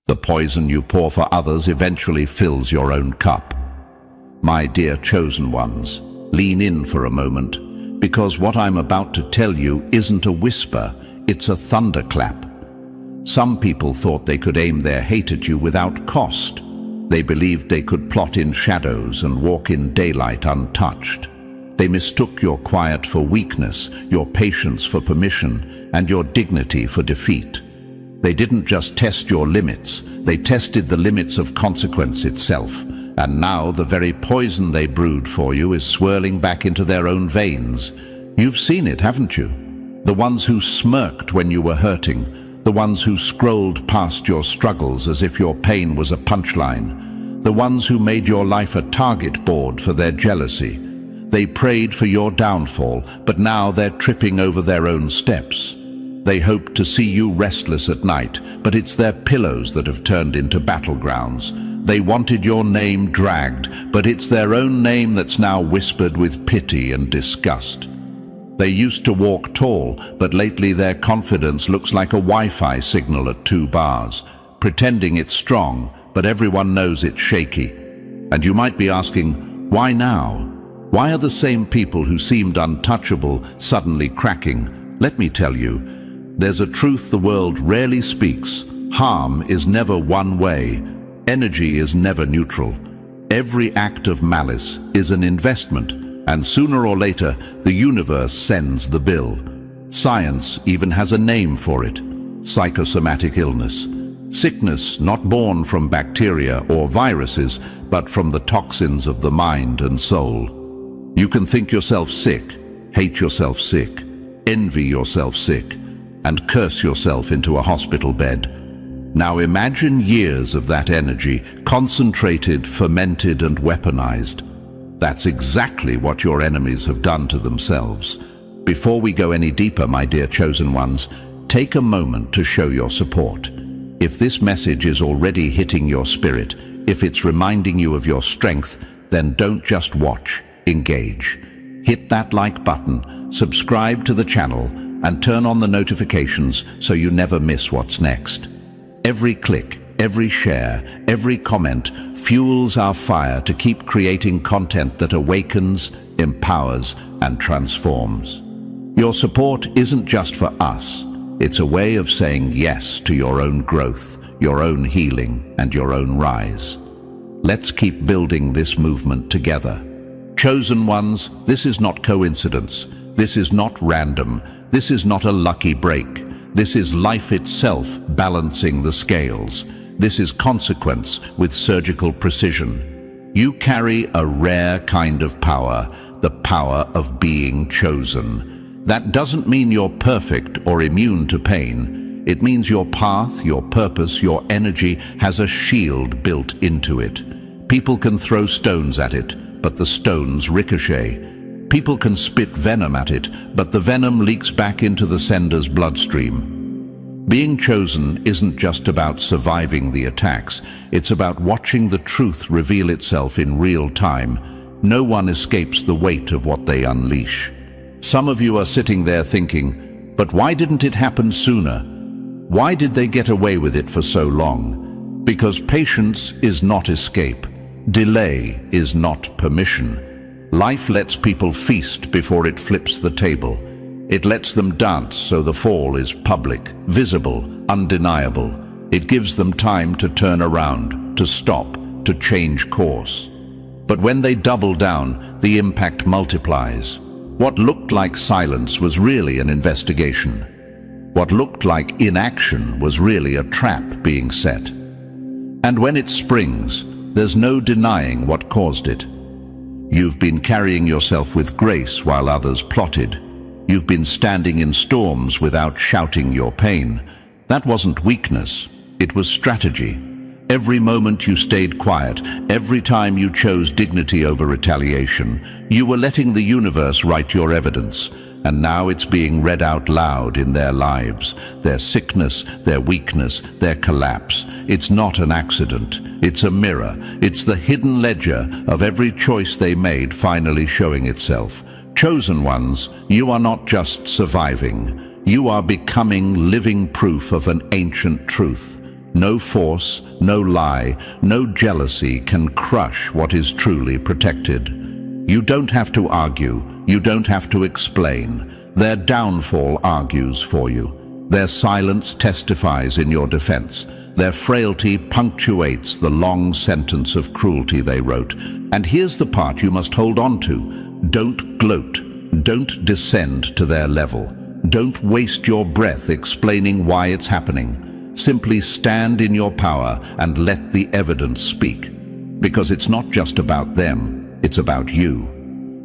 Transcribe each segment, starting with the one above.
The poison you pour for others eventually fills your own cup. My dear chosen ones, lean in for a moment, because what I'm about to tell you isn't a whisper, it's a thunderclap. Some people thought they could aim their hate at you without cost. They believed they could plot in shadows and walk in daylight untouched. They mistook your quiet for weakness, your patience for permission, and your dignity for defeat. They didn't just test your limits, they tested the limits of consequence itself. And now the very poison they brewed for you is swirling back into their own veins. You've seen it, haven't you? The ones who smirked when you were hurting, the ones who scrolled past your struggles as if your pain was a punchline, the ones who made your life a target board for their jealousy. They prayed for your downfall, but now they're tripping over their own steps. They hope to see you restless at night, but it's their pillows that have turned into battlegrounds. They wanted your name dragged, but it's their own name that's now whispered with pity and disgust. They used to walk tall, but lately their confidence looks like a Wi-Fi signal at 2 bars, pretending it's strong, but everyone knows it's shaky. And you might be asking, why now? Why are the same people who seemed untouchable suddenly cracking? Let me tell you, there's a truth the world rarely speaks. Harm is never one way. Energy is never neutral. Every act of malice is an investment, and sooner or later, the universe sends the bill. Science even has a name for it: psychosomatic illness. Sickness not born from bacteria or viruses, but from the toxins of the mind and soul. You can think yourself sick, hate yourself sick, envy yourself sick, and curse yourself into a hospital bed. Now imagine years of that energy, concentrated, fermented, and weaponized. That's exactly what your enemies have done to themselves. Before we go any deeper, my dear chosen ones, take a moment to show your support. If this message is already hitting your spirit, if it's reminding you of your strength, then don't just watch, engage. Hit that like button, subscribe to the channel, and turn on the notifications so you never miss what's next. Every click, every share, every comment fuels our fire to keep creating content that awakens, empowers, and transforms. Your support isn't just for us. It's a way of saying yes to your own growth, your own healing, and your own rise. Let's keep building this movement together. Chosen ones, this is not coincidence. This is not random. This is not a lucky break. This is life itself balancing the scales. This is consequence with surgical precision. You carry a rare kind of power, the power of being chosen. That doesn't mean you're perfect or immune to pain. It means your path, your purpose, your energy has a shield built into it. People can throw stones at it, but the stones ricochet. People can spit venom at it, but the venom leaks back into the sender's bloodstream. Being chosen isn't just about surviving the attacks, it's about watching the truth reveal itself in real time. No one escapes the weight of what they unleash. Some of you are sitting there thinking, but why didn't it happen sooner? Why did they get away with it for so long? Because patience is not escape. Delay is not permission. Life lets people feast before it flips the table. It lets them dance so the fall is public, visible, undeniable. It gives them time to turn around, to stop, to change course. But when they double down, the impact multiplies. What looked like silence was really an investigation. What looked like inaction was really a trap being set. And when it springs, there's no denying what caused it. You've been carrying yourself with grace while others plotted. You've been standing in storms without shouting your pain. That wasn't weakness, it was strategy. Every moment you stayed quiet, every time you chose dignity over retaliation, you were letting the universe write your evidence. And now it's being read out loud in their lives, their sickness, their weakness, their collapse. It's not an accident, it's a mirror. It's the hidden ledger of every choice they made finally showing itself. Chosen ones, you are not just surviving. You are becoming living proof of an ancient truth. No force, no lie, no jealousy can crush what is truly protected. You don't have to argue, you don't have to explain. Their downfall argues for you. Their silence testifies in your defense. Their frailty punctuates the long sentence of cruelty they wrote. And here's the part you must hold on to. Don't gloat. Don't descend to their level. Don't waste your breath explaining why it's happening. Simply stand in your power and let the evidence speak. Because it's not just about them, it's about you.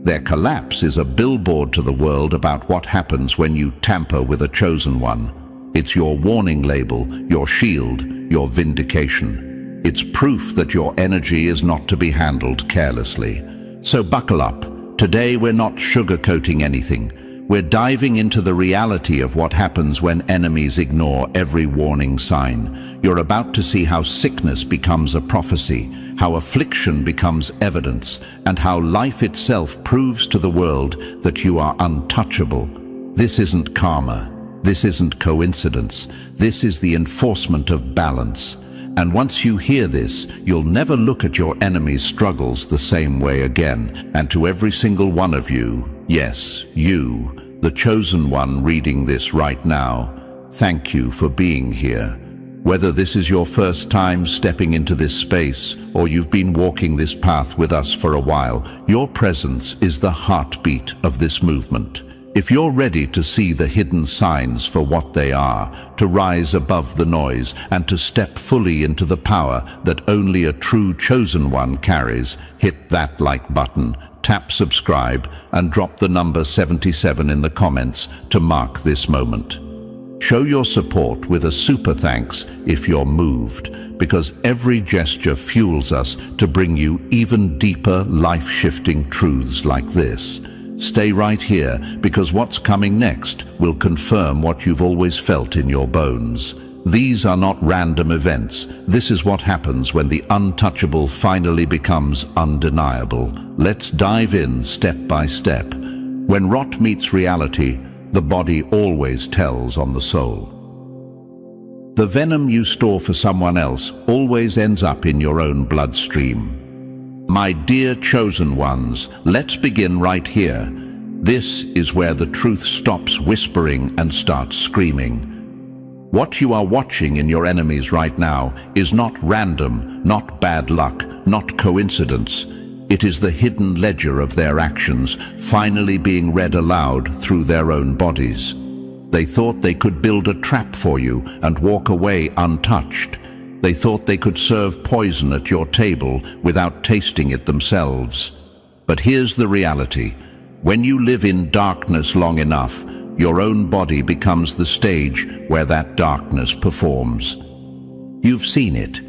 Their collapse is a billboard to the world about what happens when you tamper with a chosen one. It's your warning label, your shield, your vindication. It's proof that your energy is not to be handled carelessly. So buckle up. Today we're not sugarcoating anything. We're diving into the reality of what happens when enemies ignore every warning sign. You're about to see how sickness becomes a prophecy, how affliction becomes evidence, and how life itself proves to the world that you are untouchable. This isn't karma. This isn't coincidence. This is the enforcement of balance. And once you hear this, you'll never look at your enemy's struggles the same way again. And to every single one of you, yes, you, the chosen one reading this right now, thank you for being here. Whether this is your first time stepping into this space, or you've been walking this path with us for a while, your presence is the heartbeat of this movement. If you're ready to see the hidden signs for what they are, to rise above the noise, and to step fully into the power that only a true chosen one carries, hit that like button, tap subscribe, and drop the number 77 in the comments to mark this moment. Show your support with a super thanks if you're moved, because every gesture fuels us to bring you even deeper, life-shifting truths like this. Stay right here, because what's coming next will confirm what you've always felt in your bones. These are not random events. This is what happens when the untouchable finally becomes undeniable. Let's dive in step by step. When rot meets reality, the body always tells on the soul. The venom you store for someone else always ends up in your own bloodstream. My dear chosen ones, let's begin right here. This is where the truth stops whispering and starts screaming. What you are watching in your enemies right now is not random, not bad luck, not coincidence. It is the hidden ledger of their actions finally being read aloud through their own bodies. They thought they could build a trap for you and walk away untouched. They thought they could serve poison at your table without tasting it themselves. But here's the reality. When you live in darkness long enough, your own body becomes the stage where that darkness performs. You've seen it.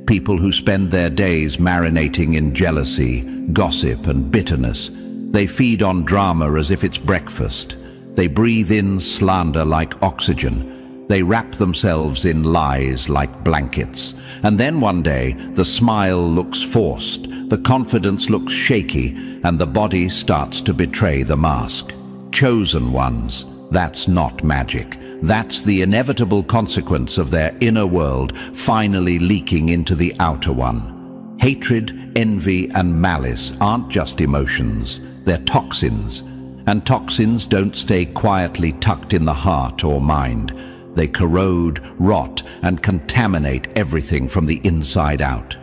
People who spend their days marinating in jealousy, gossip, and bitterness. They feed on drama as if it's breakfast. They breathe in slander like oxygen. They wrap themselves in lies like blankets. And then one day, the smile looks forced, the confidence looks shaky, and the body starts to betray the mask. Chosen ones, that's not magic. That's the inevitable consequence of their inner world finally leaking into the outer one. Hatred, envy, and malice aren't just emotions. They're toxins. And toxins don't stay quietly tucked in the heart or mind. They corrode, rot, and contaminate everything from the inside out.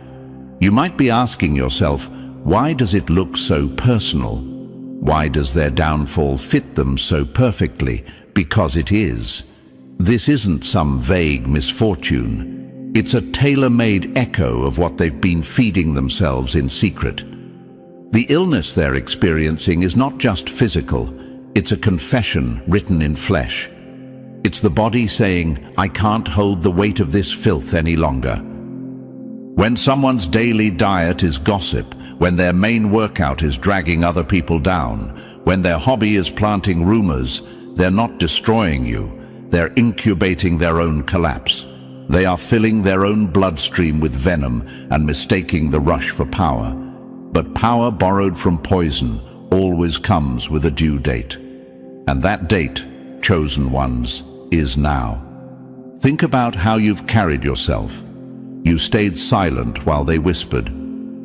You might be asking yourself, why does it look so personal? Why does their downfall fit them so perfectly? Because it is. This isn't some vague misfortune. It's a tailor-made echo of what they've been feeding themselves in secret. The illness they're experiencing is not just physical. It's a confession written in flesh. It's the body saying, I can't hold the weight of this filth any longer. When someone's daily diet is gossip, when their main workout is dragging other people down, when their hobby is planting rumors, they're not destroying you. They're incubating their own collapse. They are filling their own bloodstream with venom and mistaking the rush for power. But power borrowed from poison always comes with a due date. And that date, chosen ones, is now. Think about how you've carried yourself. You stayed silent while they whispered.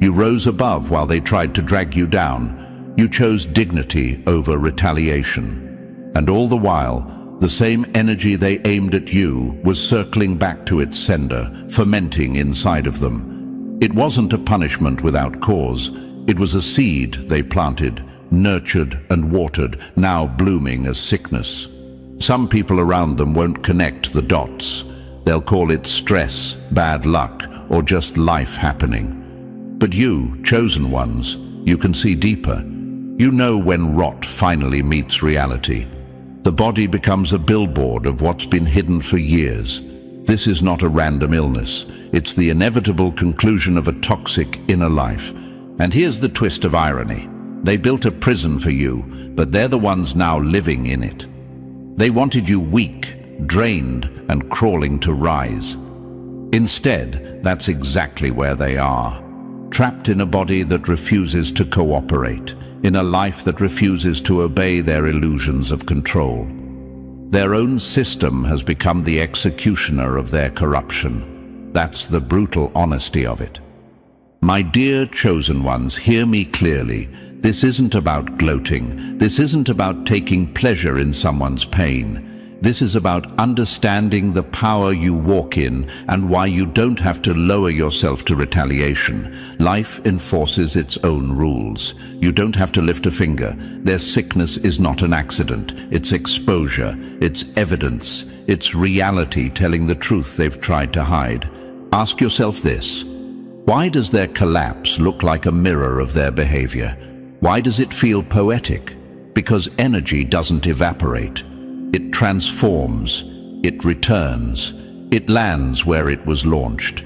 You rose above while they tried to drag you down. You chose dignity over retaliation. And all the while, the same energy they aimed at you was circling back to its sender, fermenting inside of them. It wasn't a punishment without cause. It was a seed they planted, nurtured and watered, now blooming as sickness. Some people around them won't connect the dots. They'll call it stress, bad luck, or just life happening. But you, chosen ones, you can see deeper. You know when rot finally meets reality. The body becomes a billboard of what's been hidden for years. This is not a random illness. It's the inevitable conclusion of a toxic inner life. And here's the twist of irony. They built a prison for you, but they're the ones now living in it. They wanted you weak, drained, and crawling to rise. Instead, that's exactly where they are. Trapped in a body that refuses to cooperate, in a life that refuses to obey their illusions of control. Their own system has become the executioner of their corruption. That's the brutal honesty of it. My dear chosen ones, hear me clearly. This isn't about gloating. This isn't about taking pleasure in someone's pain. This is about understanding the power you walk in and why you don't have to lower yourself to retaliation. Life enforces its own rules. You don't have to lift a finger. Their sickness is not an accident. It's exposure. It's evidence. It's reality telling the truth they've tried to hide. Ask yourself this. Why does their collapse look like a mirror of their behavior? Why does it feel poetic? Because energy doesn't evaporate. It transforms, it returns, it lands where it was launched.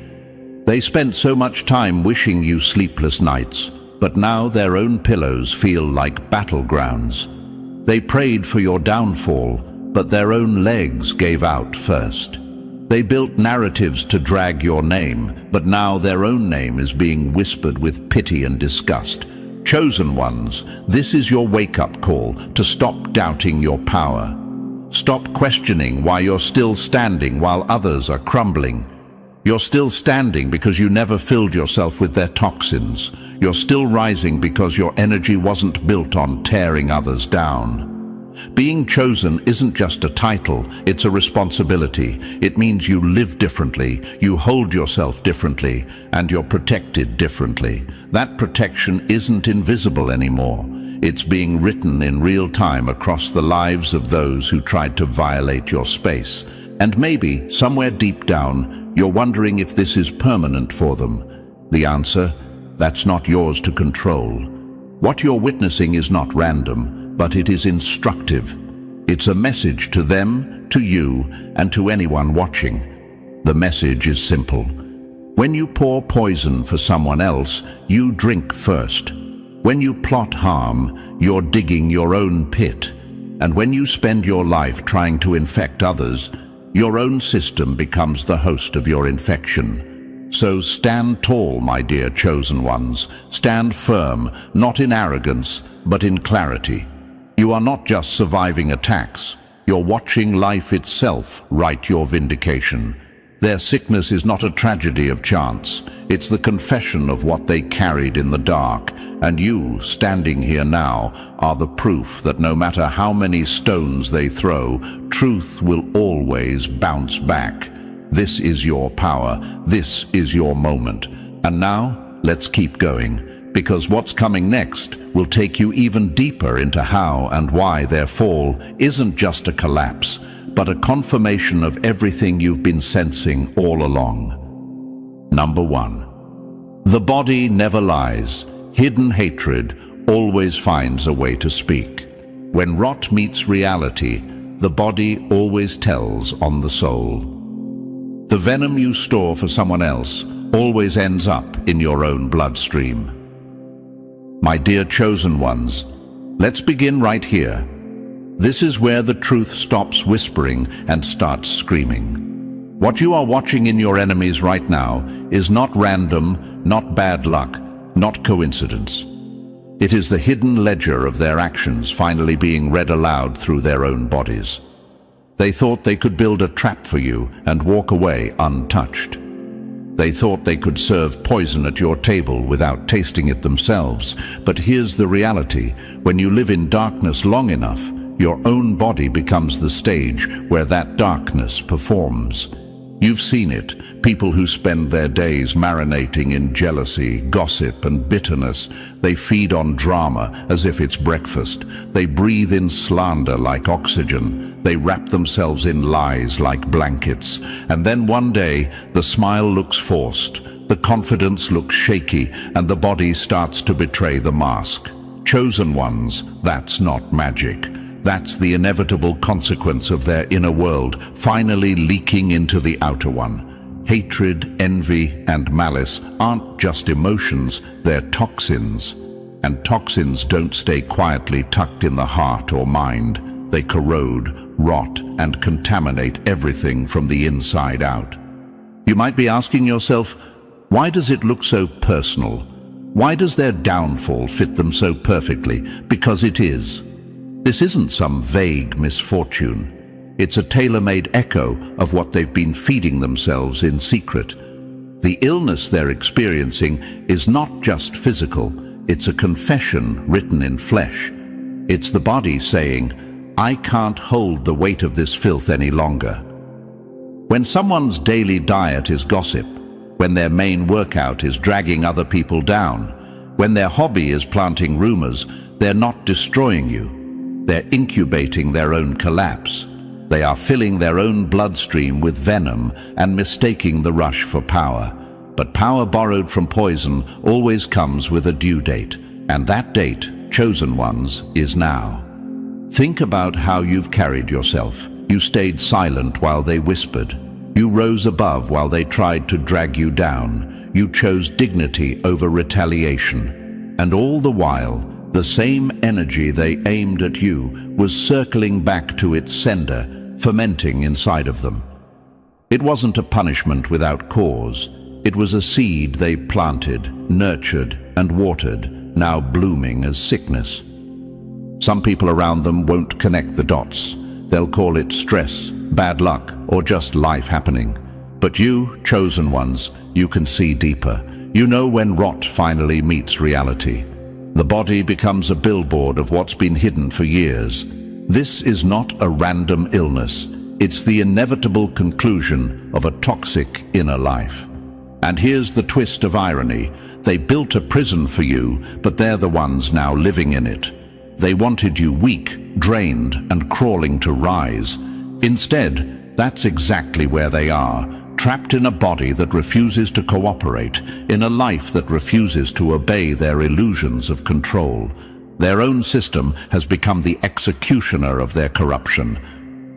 They spent so much time wishing you sleepless nights, but now their own pillows feel like battlegrounds. They prayed for your downfall, but their own legs gave out first. They built narratives to drag your name, but now their own name is being whispered with pity and disgust. Chosen ones, this is your wake-up call to stop doubting your power. Stop questioning why you're still standing while others are crumbling. You're still standing because you never filled yourself with their toxins. You're still rising because your energy wasn't built on tearing others down. Being chosen isn't just a title, it's a responsibility. It means you live differently, you hold yourself differently, and you're protected differently. That protection isn't invisible anymore. It's being written in real time across the lives of those who tried to violate your space. And maybe, somewhere deep down, you're wondering if this is permanent for them. The answer? That's not yours to control. What you're witnessing is not random, but it is instructive. It's a message to them, to you, and to anyone watching. The message is simple. When you pour poison for someone else, you drink first. When you plot harm, you're digging your own pit. And when you spend your life trying to infect others, your own system becomes the host of your infection. So stand tall, my dear chosen ones. Stand firm, not in arrogance, but in clarity. You are not just surviving attacks. You're watching life itself write your vindication. Their sickness is not a tragedy of chance. It's the confession of what they carried in the dark. And you, standing here now, are the proof that no matter how many stones they throw, truth will always bounce back. This is your power. This is your moment. And now, let's keep going, because what's coming next will take you even deeper into how and why their fall isn't just a collapse, but a confirmation of everything you've been sensing all along. Number 1. The body never lies. Hidden hatred always finds a way to speak. When rot meets reality, the body always tells on the soul. The venom you store for someone else always ends up in your own bloodstream. My dear chosen ones, let's begin right here. This is where the truth stops whispering and starts screaming. What you are watching in your enemies right now is not random, not bad luck, not coincidence. It is the hidden ledger of their actions finally being read aloud through their own bodies. They thought they could build a trap for you and walk away untouched. They thought they could serve poison at your table without tasting it themselves. But here's the reality. When you live in darkness long enough, your own body becomes the stage where that darkness performs. You've seen it. People who spend their days marinating in jealousy, gossip, and bitterness. They feed on drama as if it's breakfast. They breathe in slander like oxygen. They wrap themselves in lies like blankets. And then one day, the smile looks forced, the confidence looks shaky, and the body starts to betray the mask. Chosen ones, that's not magic. That's the inevitable consequence of their inner world finally leaking into the outer one. Hatred, envy, and malice aren't just emotions, they're toxins. And toxins don't stay quietly tucked in the heart or mind. They corrode, rot, and contaminate everything from the inside out. You might be asking yourself, why does it look so personal? Why does their downfall fit them so perfectly? Because it is. This isn't some vague misfortune. It's a tailor-made echo of what they've been feeding themselves in secret. The illness they're experiencing is not just physical, it's a confession written in flesh. It's the body saying, I can't hold the weight of this filth any longer. When someone's daily diet is gossip, when their main workout is dragging other people down, when their hobby is planting rumors, they're not destroying you. They're incubating their own collapse. They are filling their own bloodstream with venom and mistaking the rush for power. But power borrowed from poison always comes with a due date, and that date, chosen ones, is now. Think about how you've carried yourself. You stayed silent while they whispered. You rose above while they tried to drag you down. You chose dignity over retaliation. And all the while, the same energy they aimed at you was circling back to its sender, fermenting inside of them. It wasn't a punishment without cause. It was a seed they planted, nurtured, and watered, now blooming as sickness. Some people around them won't connect the dots. They'll call it stress, bad luck, or just life happening. But you, chosen ones, you can see deeper. You know when rot finally meets reality. The body becomes a billboard of what's been hidden for years. This is not a random illness. It's the inevitable conclusion of a toxic inner life. And here's the twist of irony. They built a prison for you, but they're the ones now living in it. They wanted you weak, drained, and crawling to rise. Instead, that's exactly where they are. Trapped in a body that refuses to cooperate, in a life that refuses to obey their illusions of control. Their own system has become the executioner of their corruption.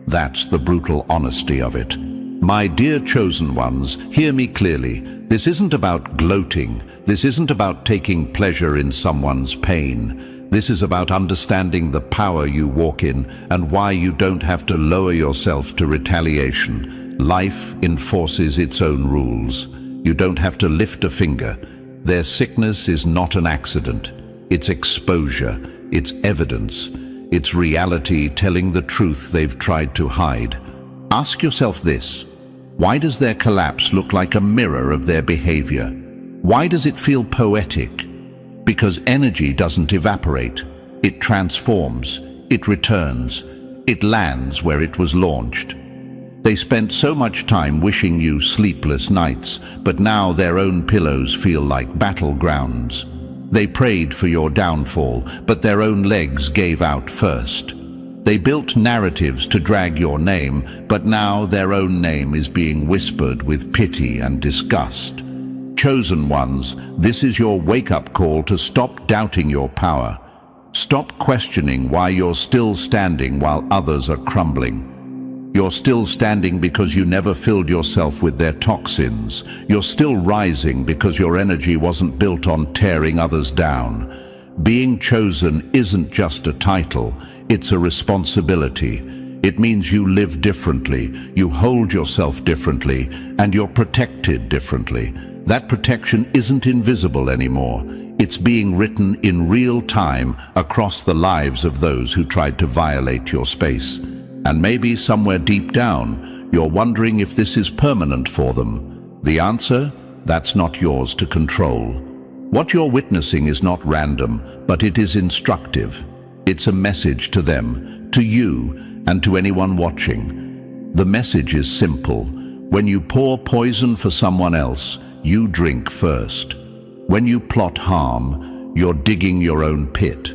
That's the brutal honesty of it. My dear chosen ones, hear me clearly. This isn't about gloating. This isn't about taking pleasure in someone's pain. This is about understanding the power you walk in and why you don't have to lower yourself to retaliation. Life enforces its own rules. You don't have to lift a finger. Their sickness is not an accident. It's exposure. It's evidence. It's reality telling the truth they've tried to hide. Ask yourself this. Why does their collapse look like a mirror of their behavior? Why does it feel poetic? Because energy doesn't evaporate. It transforms. It returns. It lands where it was launched. They spent so much time wishing you sleepless nights, but now their own pillows feel like battlegrounds. They prayed for your downfall, but their own legs gave out first. They built narratives to drag your name, but now their own name is being whispered with pity and disgust. Chosen ones, this is your wake-up call to stop doubting your power. Stop questioning why you're still standing while others are crumbling. You're still standing because you never filled yourself with their toxins. You're still rising because your energy wasn't built on tearing others down. Being chosen isn't just a title, it's a responsibility. It means you live differently, you hold yourself differently, and you're protected differently. That protection isn't invisible anymore. It's being written in real time across the lives of those who tried to violate your space. And maybe somewhere deep down, you're wondering if this is permanent for them. The answer? that's not yours to control. What you're witnessing is not random, but it is instructive. It's a message to them, to you, and to anyone watching. The message is simple. When you pour poison for someone else, you drink first. When you plot harm, you're digging your own pit.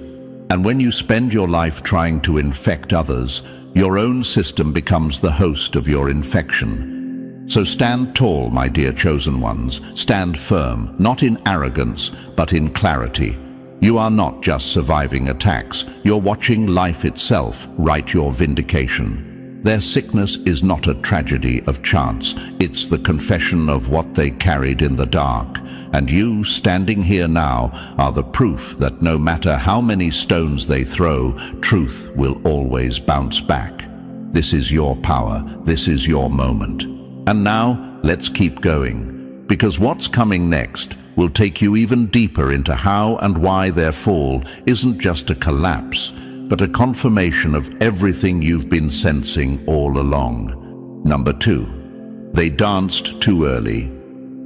And when you spend your life trying to infect others, your own system becomes the host of your infection. So stand tall, my dear chosen ones. Stand firm, not in arrogance, but in clarity. You are not just surviving attacks. You're watching life itself write your vindication. Their sickness is not a tragedy of chance. It's the confession of what they carried in the dark. And you, standing here now, are the proof that no matter how many stones they throw, truth will always bounce back. This is your power. This is your moment. And now, let's keep going. Because what's coming next will take you even deeper into how and why their fall isn't just a collapse, but a confirmation of everything you've been sensing all along. Number 2. They danced too early.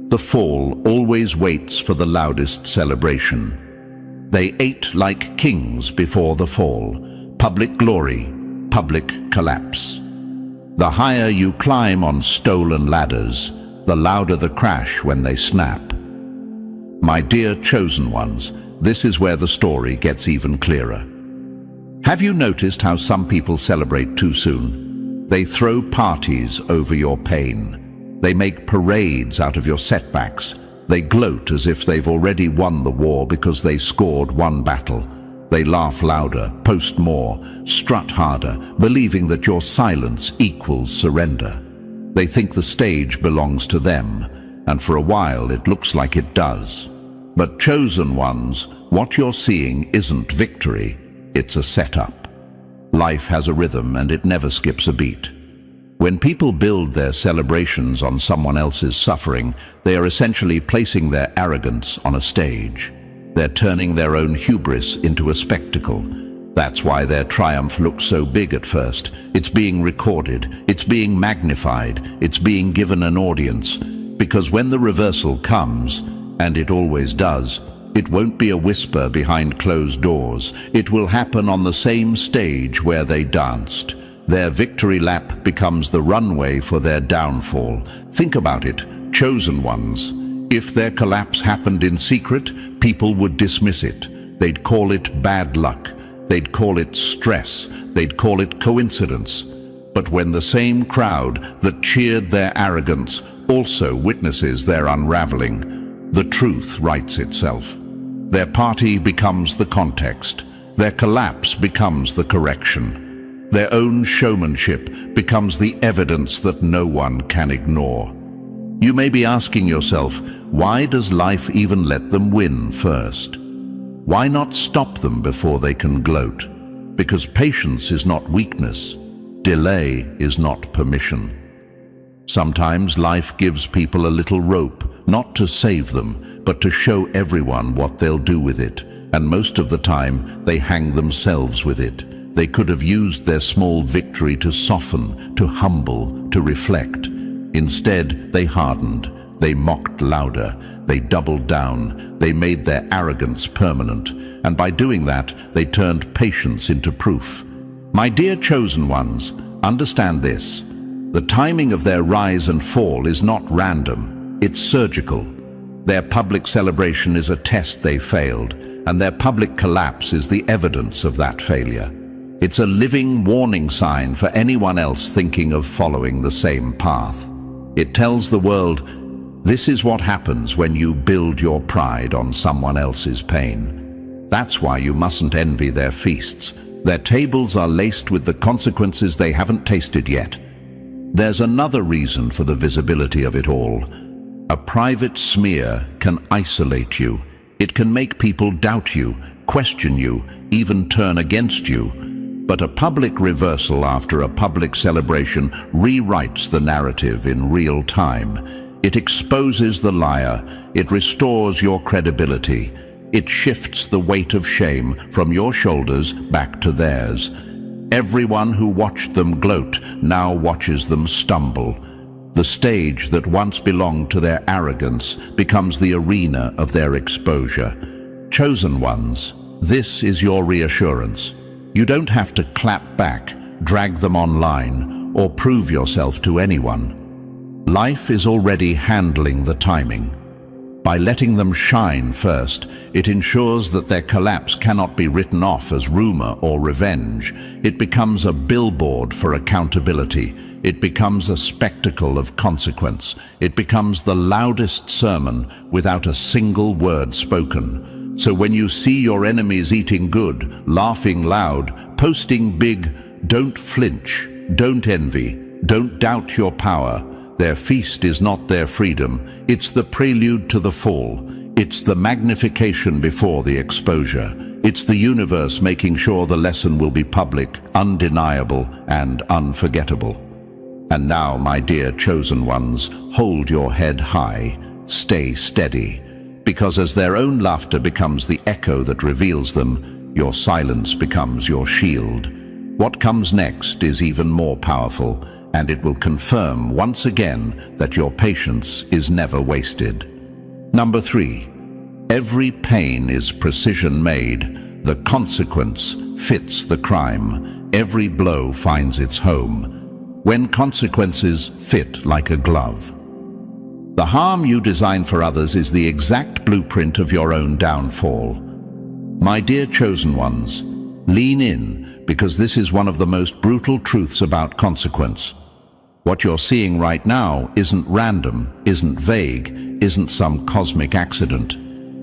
The fall always waits for the loudest celebration. They ate like kings before the fall. Public glory, public collapse. The higher you climb on stolen ladders, the louder the crash when they snap. My dear chosen ones, this is where the story gets even clearer. Have you noticed how some people celebrate too soon? They throw parties over your pain. They make parades out of your setbacks. They gloat as if they've already won the war because they scored one battle. They laugh louder, post more, strut harder, believing that your silence equals surrender. They think the stage belongs to them, and for a while it looks like it does. But chosen ones, what you're seeing isn't victory. It's a setup. Life has a rhythm and it never skips a beat. When people build their celebrations on someone else's suffering, they are essentially placing their arrogance on a stage. They're turning their own hubris into a spectacle. That's why their triumph looks so big at first. It's being recorded, it's being magnified, it's being given an audience. Because when the reversal comes, and it always does, it won't be a whisper behind closed doors. It will happen on the same stage where they danced. Their victory lap becomes the runway for their downfall. Think about it, chosen ones. If their collapse happened in secret, people would dismiss it. They'd call it bad luck. They'd call it stress. They'd call it coincidence. But when the same crowd that cheered their arrogance also witnesses their unraveling, the truth writes itself. Their party becomes the context. Their collapse becomes the correction. Their own showmanship becomes the evidence that no one can ignore. You may be asking yourself, why does life even let them win first? Why not stop them before they can gloat? Because patience is not weakness. Delay is not permission. Sometimes life gives people a little rope, not to save them, but to show everyone what they'll do with it. And most of the time, they hang themselves with it. They could have used their small victory to soften, to humble, to reflect. Instead, they hardened. They mocked louder. They doubled down. They made their arrogance permanent. And by doing that, they turned patience into proof. My dear chosen ones, understand this. The timing of their rise and fall is not random. It's surgical. Their public celebration is a test they failed, and their public collapse is the evidence of that failure. It's a living warning sign for anyone else thinking of following the same path. It tells the world, this is what happens when you build your pride on someone else's pain. That's why you mustn't envy their feasts. Their tables are laced with the consequences they haven't tasted yet. There's another reason for the visibility of it all. A private smear can isolate you. It can make people doubt you, question you, even turn against you. But a public reversal after a public celebration rewrites the narrative in real time. It exposes the liar. It restores your credibility. It shifts the weight of shame from your shoulders back to theirs. Everyone who watched them gloat now watches them stumble. The stage that once belonged to their arrogance becomes the arena of their exposure. Chosen ones, this is your reassurance. You don't have to clap back, drag them online, or prove yourself to anyone. Life is already handling the timing. By letting them shine first, it ensures that their collapse cannot be written off as rumor or revenge. It becomes a billboard for accountability. It becomes a spectacle of consequence. It becomes the loudest sermon without a single word spoken. So when you see your enemies eating good, laughing loud, posting big, don't flinch, don't envy, don't doubt your power. Their feast is not their freedom. It's the prelude to the fall. It's the magnification before the exposure. It's the universe making sure the lesson will be public, undeniable, and unforgettable. And now, my dear chosen ones, hold your head high, stay steady, because as their own laughter becomes the echo that reveals them, your silence becomes your shield. What comes next is even more powerful, and it will confirm once again that your patience is never wasted. Number 3, every pain is precision made. The consequence fits the crime. Every blow finds its home. When consequences fit like a glove. The harm you design for others is the exact blueprint of your own downfall. My dear chosen ones, lean in, because this is one of the most brutal truths about consequence. What you're seeing right now isn't random, isn't vague, isn't some cosmic accident.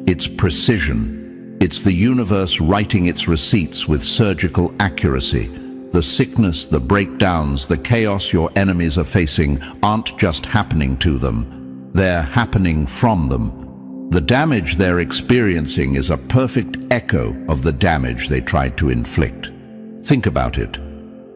It's precision. It's the universe writing its receipts with surgical accuracy. The sickness, the breakdowns, the chaos your enemies are facing aren't just happening to them. They're happening from them. The damage they're experiencing is a perfect echo of the damage they tried to inflict. Think about it.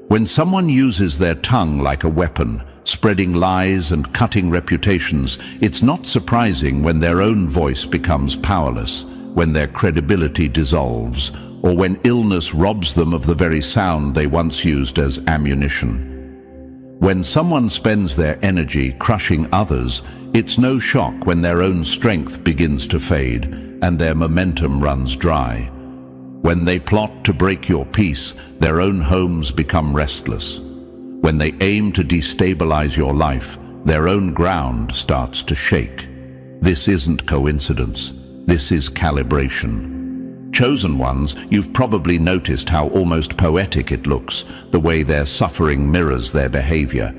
When someone uses their tongue like a weapon, spreading lies and cutting reputations, it's not surprising when their own voice becomes powerless, when their credibility dissolves, or when illness robs them of the very sound they once used as ammunition. When someone spends their energy crushing others, it's no shock when their own strength begins to fade and their momentum runs dry. When they plot to break your peace, their own homes become restless. When they aim to destabilize your life, their own ground starts to shake. This isn't coincidence. This is calibration. Chosen ones, you've probably noticed how almost poetic it looks, the way their suffering mirrors their behavior.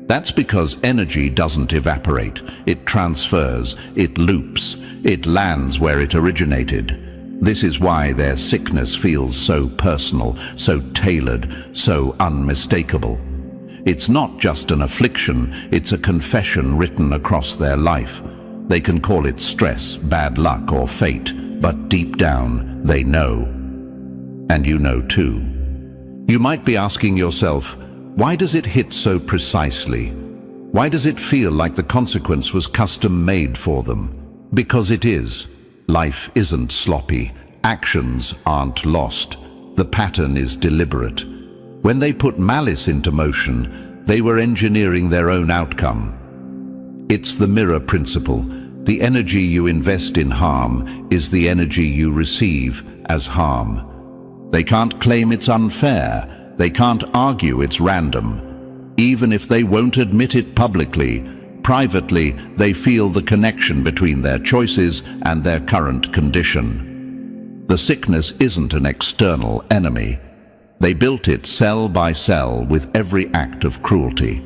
That's because energy doesn't evaporate. It transfers, it loops, it lands where it originated. This is why their sickness feels so personal, so tailored, so unmistakable. It's not just an affliction, it's a confession written across their life. They can call it stress, bad luck, or fate, but deep down, they know. And you know too. You might be asking yourself, why does it hit so precisely? Why does it feel like the consequence was custom-made for them? Because it is. Life isn't sloppy. Actions aren't lost. The pattern is deliberate. When they put malice into motion, they were engineering their own outcome. It's the mirror principle. The energy you invest in harm is the energy you receive as harm. They can't claim it's unfair. They can't argue it's random. Even if they won't admit it publicly, privately, they feel the connection between their choices and their current condition. The sickness isn't an external enemy. They built it cell by cell with every act of cruelty.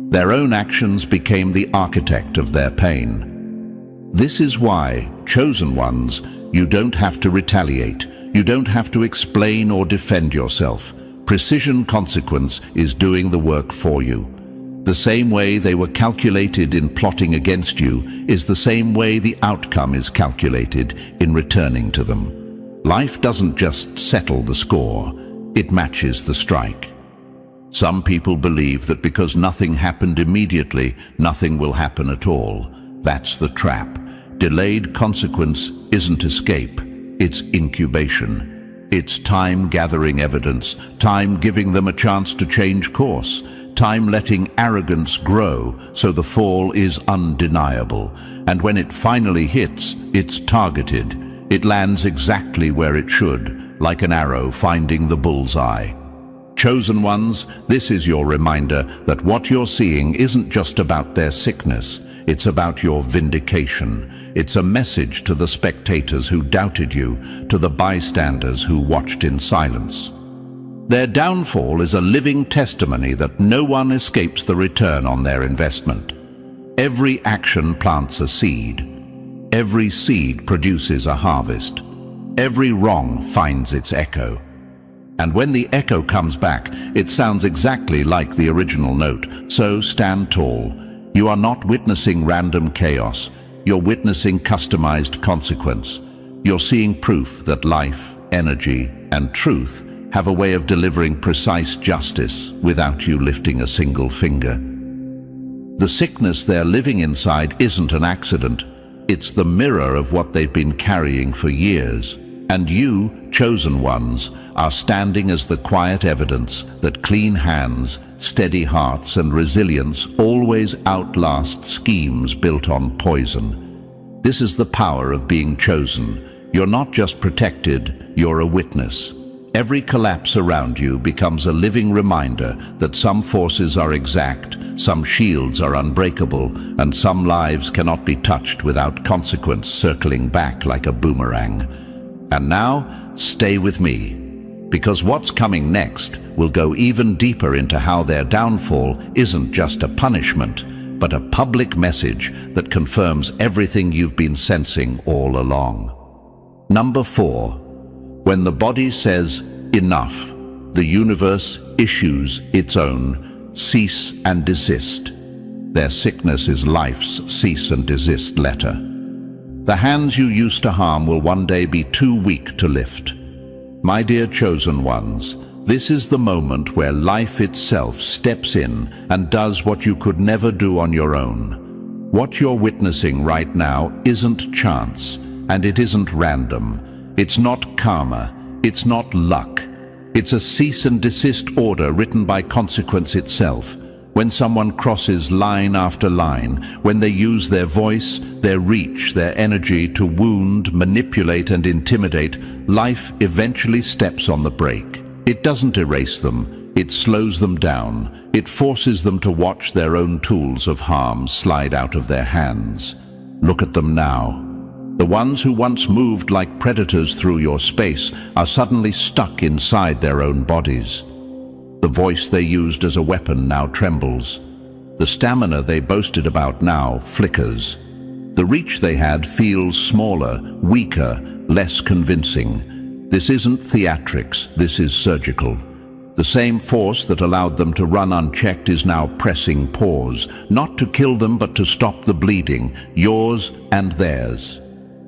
Their own actions became the architect of their pain. This is why, chosen ones, you don't have to retaliate. You don't have to explain or defend yourself. Precision consequence is doing the work for you. The same way they were calculated in plotting against you is the same way the outcome is calculated in returning to them. Life doesn't just settle the score, it matches the strike. Some people believe that because nothing happened immediately, nothing will happen at all. That's the trap. Delayed consequence isn't escape, it's incubation. It's time gathering evidence, time giving them a chance to change course, time letting arrogance grow so the fall is undeniable. And when it finally hits, it's targeted. It lands exactly where it should, like an arrow finding the bullseye. Chosen ones, this is your reminder that what you're seeing isn't just about their sickness. It's about your vindication. It's a message to the spectators who doubted you, to the bystanders who watched in silence. Their downfall is a living testimony that no one escapes the return on their investment. Every action plants a seed. Every seed produces a harvest. Every wrong finds its echo. And when the echo comes back, it sounds exactly like the original note. So stand tall. You are not witnessing random chaos. You're witnessing customized consequence. You're seeing proof that life, energy, and truth have a way of delivering precise justice without you lifting a single finger. The sickness they're living inside isn't an accident. It's the mirror of what they've been carrying for years. And you, chosen ones, are standing as the quiet evidence that clean hands, steady hearts, and resilience always outlast schemes built on poison. This is the power of being chosen. You're not just protected, you're a witness. Every collapse around you becomes a living reminder that some forces are exact, some shields are unbreakable, and some lives cannot be touched without consequence circling back like a boomerang. And now, stay with me, because what's coming next will go even deeper into how their downfall isn't just a punishment, but a public message that confirms everything you've been sensing all along. Number 4. When the body says, enough, the universe issues its own cease and desist. Their sickness is life's cease and desist letter. The hands you used to harm will one day be too weak to lift. My dear chosen ones, this is the moment where life itself steps in and does what you could never do on your own. What you're witnessing right now isn't chance, and it isn't random. It's not karma, it's not luck. It's a cease and desist order written by consequence itself. When someone crosses line after line, when they use their voice, their reach, their energy to wound, manipulate, and intimidate, life eventually steps on the brake. It doesn't erase them, it slows them down. It forces them to watch their own tools of harm slide out of their hands. Look at them now. The ones who once moved like predators through your space are suddenly stuck inside their own bodies. The voice they used as a weapon now trembles. The stamina they boasted about now flickers. The reach they had feels smaller, weaker, less convincing. This isn't theatrics, this is surgical. The same force that allowed them to run unchecked is now pressing pause, not to kill them but to stop the bleeding, yours and theirs.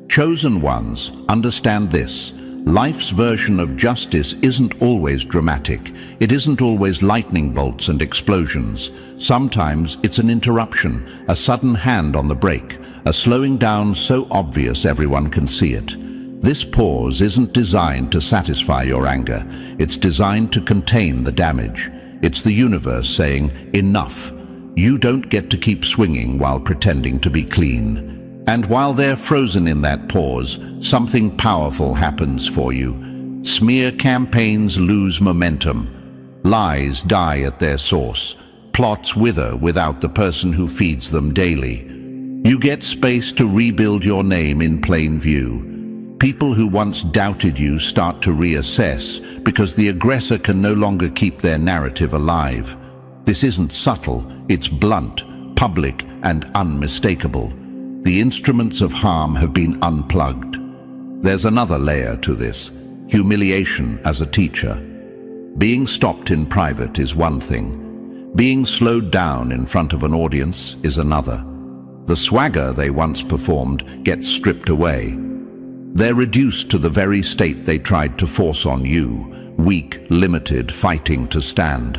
Chosen ones, understand this. Life's version of justice isn't always dramatic. It isn't always lightning bolts and explosions. Sometimes it's an interruption, a sudden hand on the brake, a slowing down so obvious everyone can see it. This pause isn't designed to satisfy your anger. It's designed to contain the damage. It's the universe saying, enough. You don't get to keep swinging while pretending to be clean. And while they're frozen in that pause, something powerful happens for you. Smear campaigns lose momentum. Lies die at their source. Plots wither without the person who feeds them daily. You get space to rebuild your name in plain view. People who once doubted you start to reassess because the aggressor can no longer keep their narrative alive. This isn't subtle, it's blunt, public, and unmistakable. The instruments of harm have been unplugged. There's another layer to this: humiliation as a teacher. Being stopped in private is one thing. Being slowed down in front of an audience is another. The swagger they once performed gets stripped away. They're reduced to the very state they tried to force on you, weak, limited, fighting to stand.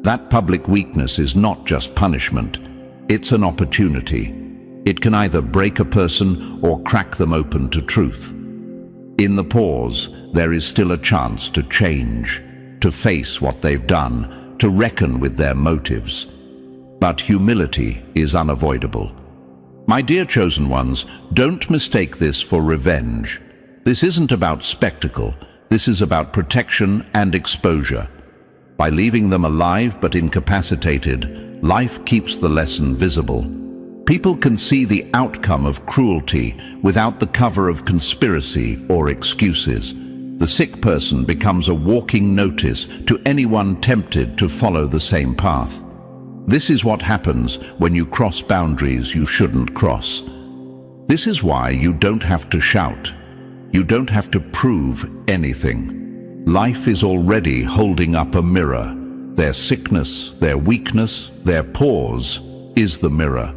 That public weakness is not just punishment, it's an opportunity. It can either break a person or crack them open to truth. In the pause, there is still a chance to change, to face what they've done, to reckon with their motives. But humility is unavoidable. My dear chosen ones, don't mistake this for revenge. This isn't about spectacle. This is about protection and exposure. By leaving them alive but incapacitated, life keeps the lesson visible. People can see the outcome of cruelty without the cover of conspiracy or excuses. The sick person becomes a walking notice to anyone tempted to follow the same path. This is what happens when you cross boundaries you shouldn't cross. This is why you don't have to shout. You don't have to prove anything. Life is already holding up a mirror. Their sickness, their weakness, their pause is the mirror.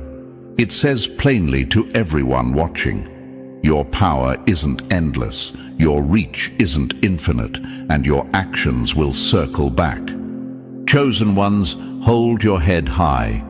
It says plainly to everyone watching, your power isn't endless, your reach isn't infinite, and your actions will circle back. Chosen ones, hold your head high.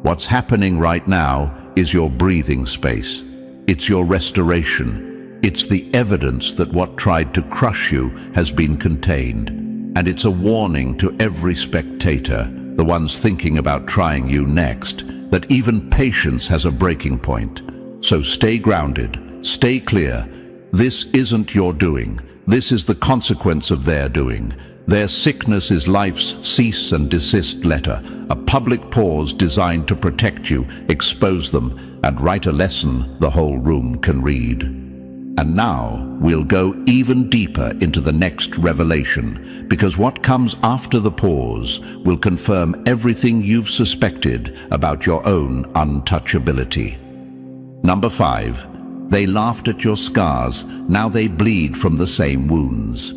What's happening right now is your breathing space. It's your restoration. It's the evidence that what tried to crush you has been contained. And it's a warning to every spectator, the ones thinking about trying you next, that even patience has a breaking point. So stay grounded, stay clear. This isn't your doing. This is the consequence of their doing. Their sickness is life's cease and desist letter, a public pause designed to protect you, expose them, and write a lesson the whole room can read. And now we'll go even deeper into the next revelation, because what comes after the pause will confirm everything you've suspected about your own untouchability. Number 5. They laughed at your scars, now they bleed from the same wounds.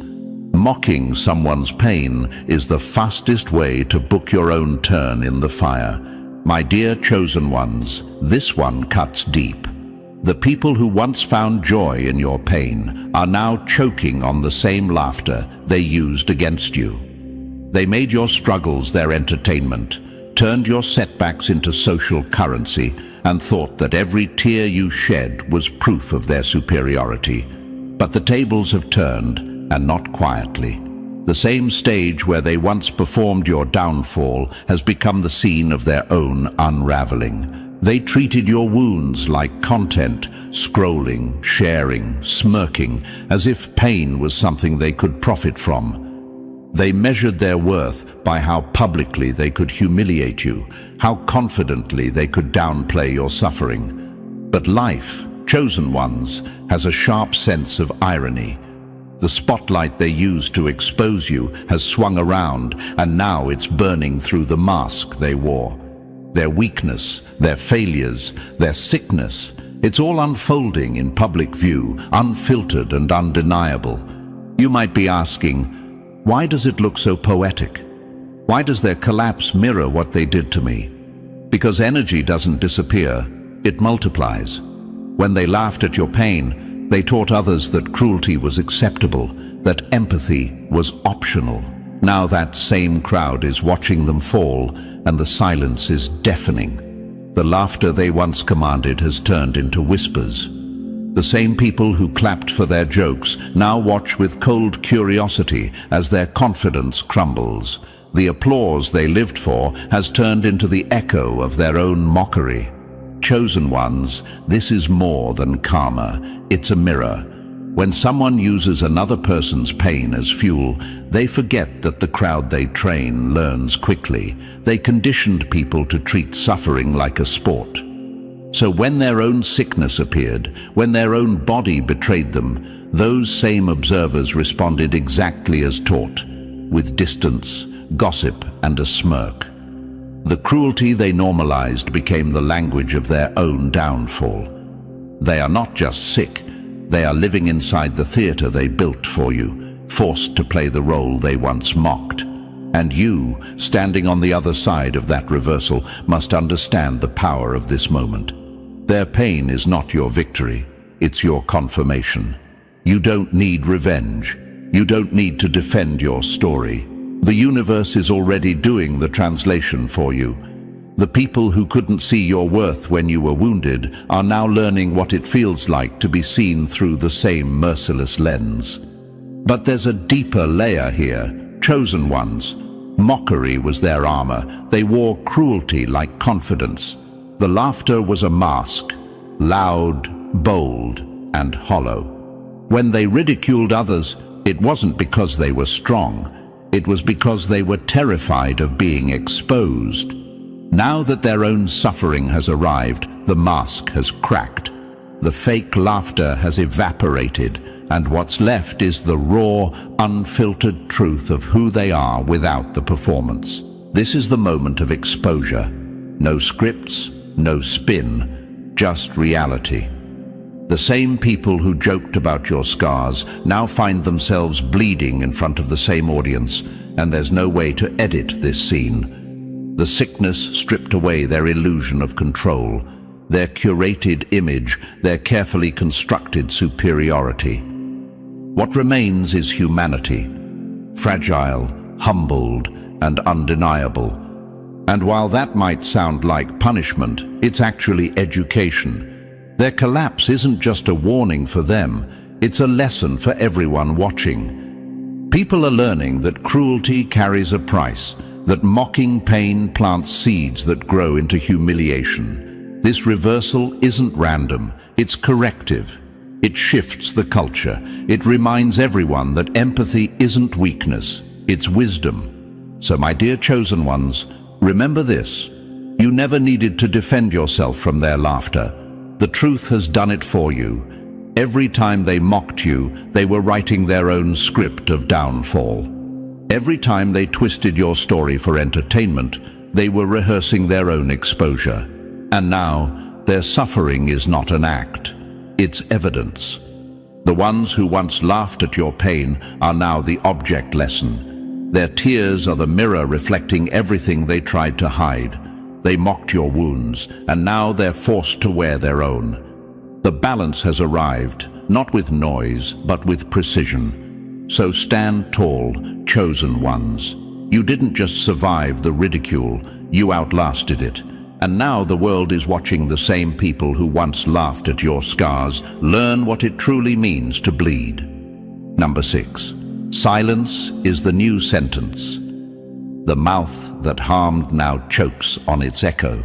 Mocking someone's pain is the fastest way to book your own turn in the fire. My dear chosen ones, this one cuts deep. The people who once found joy in your pain are now choking on the same laughter they used against you. They made your struggles their entertainment, turned your setbacks into social currency, and thought that every tear you shed was proof of their superiority. But the tables have turned, and not quietly. The same stage where they once performed your downfall has become the scene of their own unraveling. They treated your wounds like content, scrolling, sharing, smirking, as if pain was something they could profit from. They measured their worth by how publicly they could humiliate you, how confidently they could downplay your suffering. But life, chosen ones, has a sharp sense of irony. The spotlight they used to expose you has swung around, and now it's burning through the mask they wore. Their weakness, their failures, their sickness, it's all unfolding in public view, unfiltered and undeniable. You might be asking, why does it look so poetic? Why does their collapse mirror what they did to me? Because energy doesn't disappear, it multiplies. When they laughed at your pain, they taught others that cruelty was acceptable, that empathy was optional. Now that same crowd is watching them fall, and the silence is deafening. The laughter they once commanded has turned into whispers. The same people who clapped for their jokes now watch with cold curiosity as their confidence crumbles. The applause they lived for has turned into the echo of their own mockery. Chosen ones, this is more than karma, it's a mirror. When someone uses another person's pain as fuel, they forget that the crowd they train learns quickly. They conditioned people to treat suffering like a sport. So when their own sickness appeared, when their own body betrayed them, those same observers responded exactly as taught, with distance, gossip, and a smirk. The cruelty they normalized became the language of their own downfall. They are not just sick, they are living inside the theater they built for you, forced to play the role they once mocked. And you, standing on the other side of that reversal, must understand the power of this moment. Their pain is not your victory, it's your confirmation. You don't need revenge. You don't need to defend your story. The universe is already doing the translation for you. The people who couldn't see your worth when you were wounded are now learning what it feels like to be seen through the same merciless lens. But there's a deeper layer here, chosen ones. Mockery was their armor. They wore cruelty like confidence. The laughter was a mask, loud, bold, and hollow. When they ridiculed others, it wasn't because they were strong. It was because they were terrified of being exposed. Now that their own suffering has arrived, the mask has cracked. The fake laughter has evaporated, and what's left is the raw, unfiltered truth of who they are without the performance. This is the moment of exposure. No scripts, no spin, just reality. The same people who joked about your scars now find themselves bleeding in front of the same audience, and there's no way to edit this scene. The sickness stripped away their illusion of control, their curated image, their carefully constructed superiority. What remains is humanity, fragile, humbled, and undeniable. And while that might sound like punishment, it's actually education. Their collapse isn't just a warning for them, it's a lesson for everyone watching. People are learning that cruelty carries a price, that mocking pain plants seeds that grow into humiliation. This reversal isn't random, it's corrective. It shifts the culture. It reminds everyone that empathy isn't weakness, it's wisdom. So my dear chosen ones, remember this. You never needed to defend yourself from their laughter. The truth has done it for you. Every time they mocked you, they were writing their own script of downfall. Every time they twisted your story for entertainment, they were rehearsing their own exposure. And now, their suffering is not an act. It's evidence. The ones who once laughed at your pain are now the object lesson. Their tears are the mirror reflecting everything they tried to hide. They mocked your wounds, and now they're forced to wear their own. The balance has arrived, not with noise, but with precision. So stand tall, chosen ones. You didn't just survive the ridicule, you outlasted it. And now the world is watching the same people who once laughed at your scars learn what it truly means to bleed. Number 6. Silence is the new sentence. The mouth that harmed now chokes on its echo.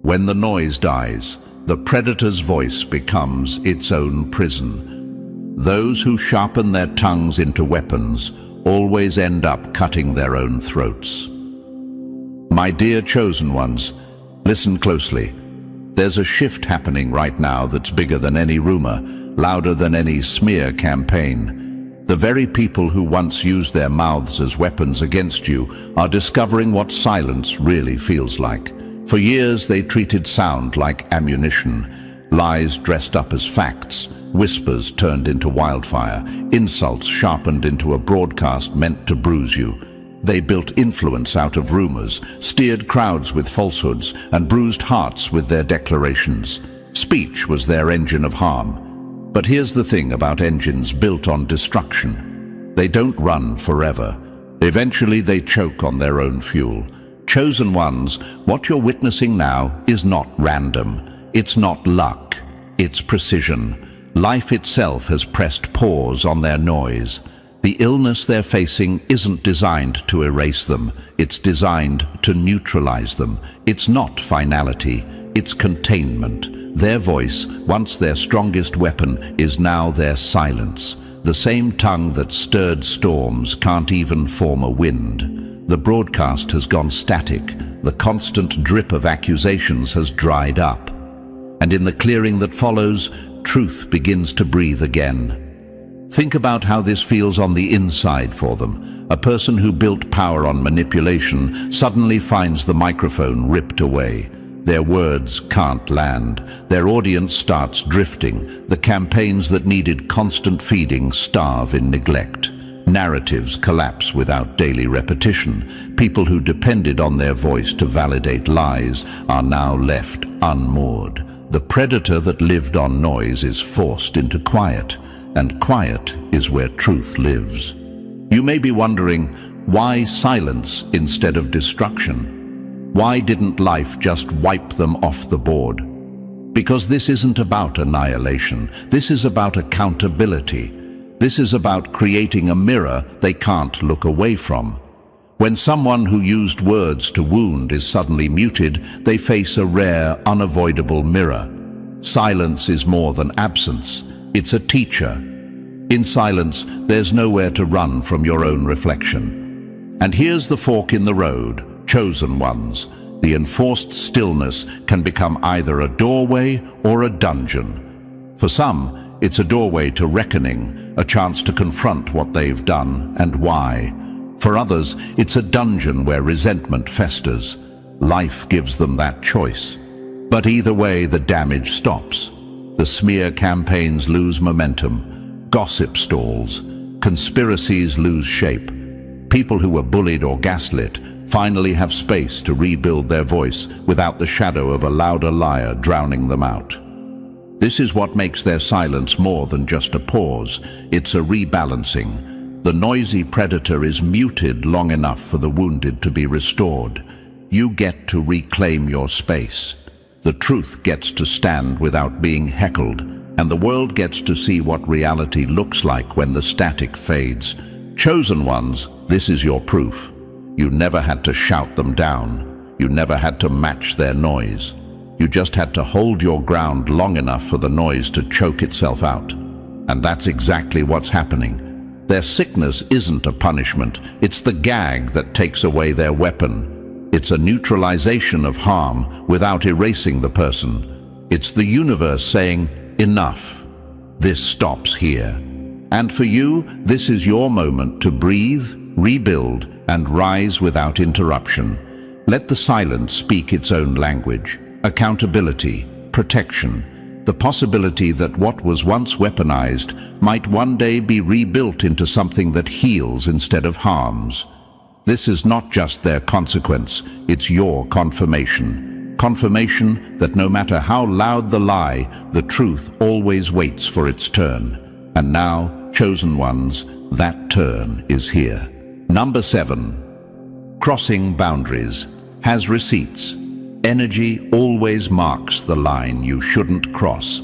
When the noise dies, the predator's voice becomes its own prison. Those who sharpen their tongues into weapons always end up cutting their own throats. My dear chosen ones, listen closely. There's a shift happening right now that's bigger than any rumor, louder than any smear campaign. The very people who once used their mouths as weapons against you are discovering what silence really feels like. For years they treated sound like ammunition, lies dressed up as facts, whispers turned into wildfire, insults sharpened into a broadcast meant to bruise you. They built influence out of rumors, steered crowds with falsehoods, and bruised hearts with their declarations. Speech was their engine of harm. But here's the thing about engines built on destruction. They don't run forever. Eventually they choke on their own fuel. Chosen ones, what you're witnessing now is not random. It's not luck. It's precision. Life itself has pressed pause on their noise. The illness they're facing isn't designed to erase them. It's designed to neutralize them. It's not finality. It's containment. Their voice, once their strongest weapon, is now their silence. The same tongue that stirred storms can't even form a wind. The broadcast has gone static. The constant drip of accusations has dried up. And in the clearing that follows, truth begins to breathe again. Think about how this feels on the inside for them. A person who built power on manipulation suddenly finds the microphone ripped away. Their words can't land. Their audience starts drifting. The campaigns that needed constant feeding starve in neglect. Narratives collapse without daily repetition. People who depended on their voice to validate lies are now left unmoored. The predator that lived on noise is forced into quiet, and quiet is where truth lives. You may be wondering, why silence instead of destruction? Why didn't life just wipe them off the board? Because this isn't about annihilation. This is about accountability. This is about creating a mirror they can't look away from. When someone who used words to wound is suddenly muted, they face a rare, unavoidable mirror. Silence is more than absence. It's a teacher. In silence, there's nowhere to run from your own reflection. And here's the fork in the road, chosen ones. The enforced stillness can become either a doorway or a dungeon. For some, it's a doorway to reckoning, a chance to confront what they've done and why. For others, it's a dungeon where resentment festers. Life gives them that choice. But either way, the damage stops. The smear campaigns lose momentum. Gossip stalls. Conspiracies lose shape. People who were bullied or gaslit finally have space to rebuild their voice without the shadow of a louder liar drowning them out. This is what makes their silence more than just a pause. It's a rebalancing. The noisy predator is muted long enough for the wounded to be restored. You get to reclaim your space. The truth gets to stand without being heckled, and the world gets to see what reality looks like when the static fades. Chosen ones, this is your proof. You never had to shout them down. You never had to match their noise. You just had to hold your ground long enough for the noise to choke itself out. And that's exactly what's happening. Their sickness isn't a punishment. It's the gag that takes away their weapon. It's a neutralization of harm without erasing the person. It's the universe saying, enough. This stops here. And for you, this is your moment to breathe, rebuild, and rise without interruption. Let the silence speak its own language. Accountability, protection, the possibility that what was once weaponized might one day be rebuilt into something that heals instead of harms. This is not just their consequence, it's your confirmation. Confirmation that no matter how loud the lie, the truth always waits for its turn. And now, chosen ones, that turn is here. Number 7. Crossing boundaries has receipts. Energy always marks the line you shouldn't cross.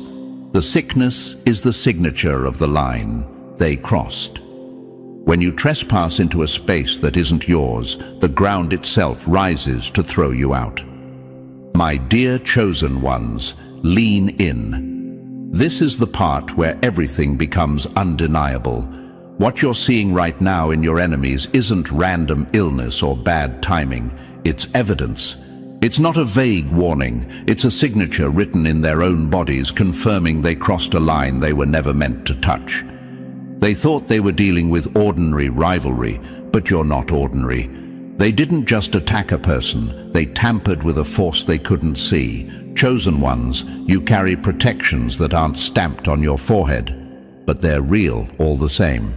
The sickness is the signature of the line they crossed. When you trespass into a space that isn't yours, the ground itself rises to throw you out. My dear chosen ones, lean in. This is the part where everything becomes undeniable. What you're seeing right now in your enemies isn't random illness or bad timing. It's evidence. It's not a vague warning. It's a signature written in their own bodies confirming they crossed a line they were never meant to touch. They thought they were dealing with ordinary rivalry, but you're not ordinary. They didn't just attack a person. They tampered with a force they couldn't see. Chosen ones, you carry protections that aren't stamped on your forehead, but they're real all the same.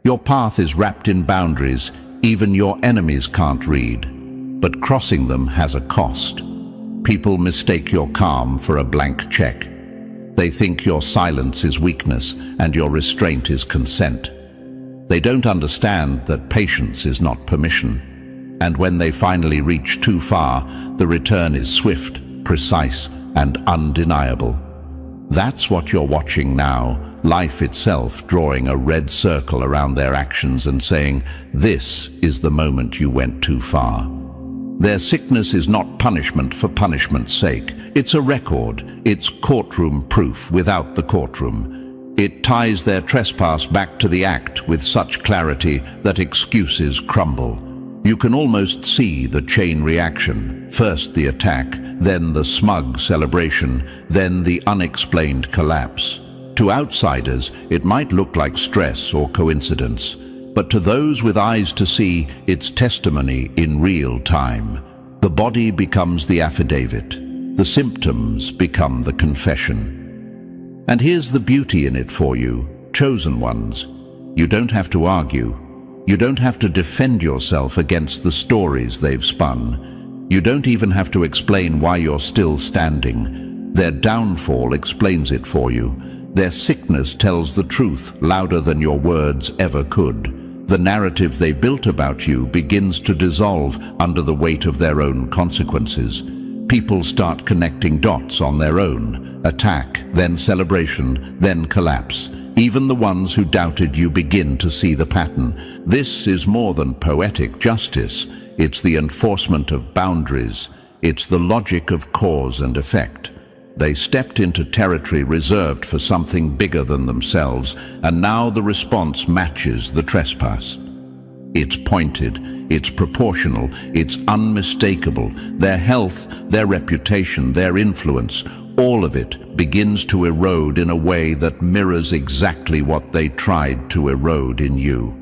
Your path is wrapped in boundaries even your enemies can't read. But crossing them has a cost. People mistake your calm for a blank check. They think your silence is weakness and your restraint is consent. They don't understand that patience is not permission. And when they finally reach too far, the return is swift, precise, and undeniable. That's what you're watching now, life itself drawing a red circle around their actions and saying, this is the moment you went too far. Their sickness is not punishment for punishment's sake. It's a record. It's courtroom proof without the courtroom. It ties their trespass back to the act with such clarity that excuses crumble. You can almost see the chain reaction. First the attack, then the smug celebration, then the unexplained collapse. To outsiders, it might look like stress or coincidence. But to those with eyes to see, it's testimony in real time. The body becomes the affidavit. The symptoms become the confession. And here's the beauty in it for you, chosen ones. You don't have to argue. You don't have to defend yourself against the stories they've spun. You don't even have to explain why you're still standing. Their downfall explains it for you. Their sickness tells the truth louder than your words ever could. The narrative they built about you begins to dissolve under the weight of their own consequences. People start connecting dots on their own. Attack, then celebration, then collapse. Even the ones who doubted you begin to see the pattern. This is more than poetic justice. It's the enforcement of boundaries. It's the logic of cause and effect. They stepped into territory reserved for something bigger than themselves, and now the response matches the trespass. It's pointed, it's proportional, it's unmistakable. Their health, their reputation, their influence, all of it begins to erode in a way that mirrors exactly what they tried to erode in you.